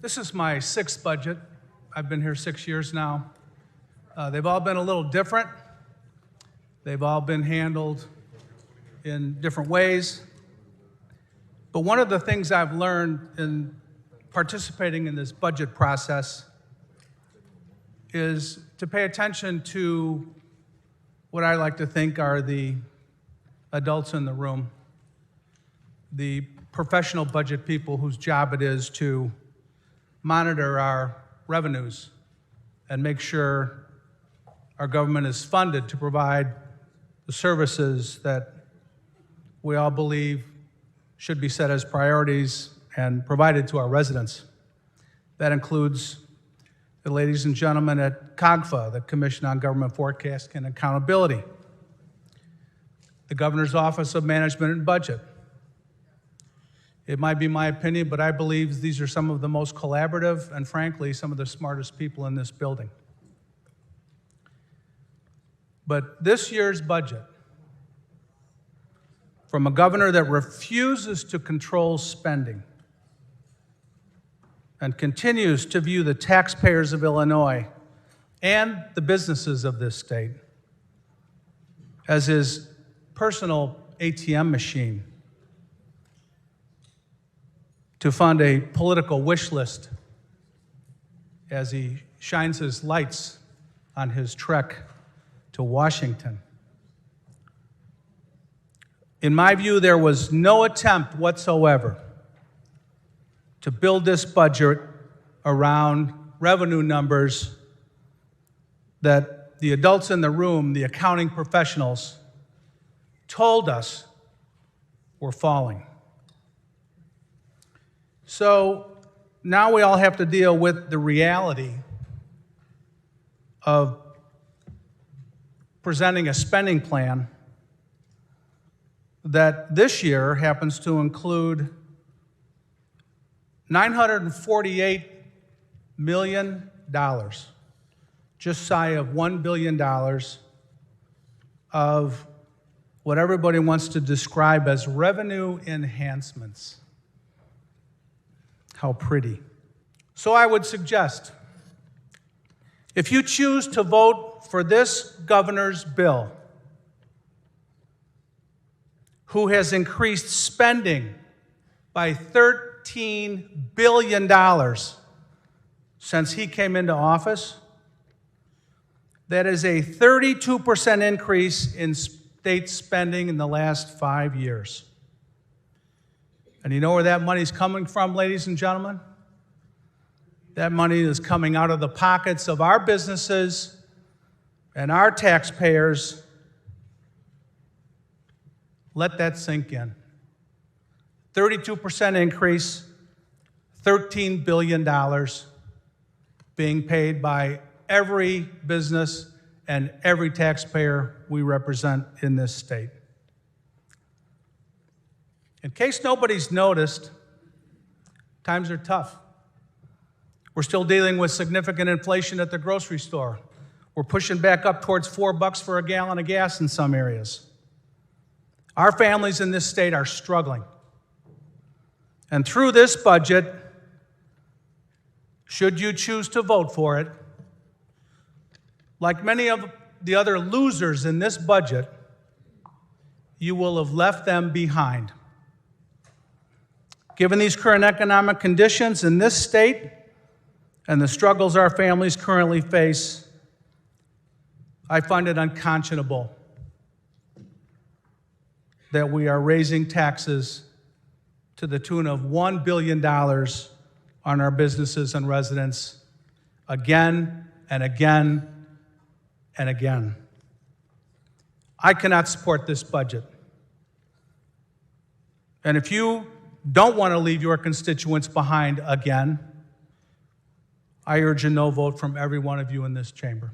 This is my sixth budget. I've been here 6 years now. They've all been a little different. They've all been handled in different ways. But one of the things I've learned in participating in this budget process is to pay attention to what I like to think are the adults in the room, the professional budget people whose job it is to monitor our revenues and make sure our government is funded to provide the services that we all believe should be set as priorities and provided to our residents. That includes the ladies and gentlemen at COGFA, the Commission on Government Forecasting and Accountability, the Governor's Office of Management and Budget. It might be my opinion, but I believe these are some of the most collaborative and, frankly, some of the smartest people in this building. But this year's budget, from a governor that refuses to control spending and continues to view the taxpayers of Illinois and the businesses of this state as his personal ATM machine to fund a political wish list as he shines his lights on his trek to Washington. In my view, there was no attempt whatsoever to build this budget around revenue numbers that the adults in the room, the accounting professionals, told us were falling. So now we all have to deal with the reality of presenting a spending plan that this year happens to include $948 million, just shy of $1 billion of what everybody wants to describe as revenue enhancements. How pretty. So I would suggest, if you choose to vote for this governor's bill, who has increased spending by $13 billion since he came into office, that is a 32% increase in state spending in the last 5 years. And you know where that money's coming from, ladies and gentlemen? That money is coming out of the pockets of our businesses and our taxpayers. Let that sink in. 32% increase, $13 billion being paid by every business and every taxpayer we represent in this state. In case nobody's noticed, times are tough. We're still dealing with significant inflation at the grocery store. We're pushing back up towards $4 for a gallon of gas in some areas. Our families in this state are struggling. And through this budget, should you choose to vote for it, like many of the other losers in this budget, you will have left them behind. Given these current economic conditions in this state and the struggles our families currently face, I find it unconscionable that we are raising taxes to the tune of $1 billion on our businesses and residents again and again and again. I cannot support this budget. And if you don't want to leave your constituents behind again, I urge a no vote from every one of you in this chamber.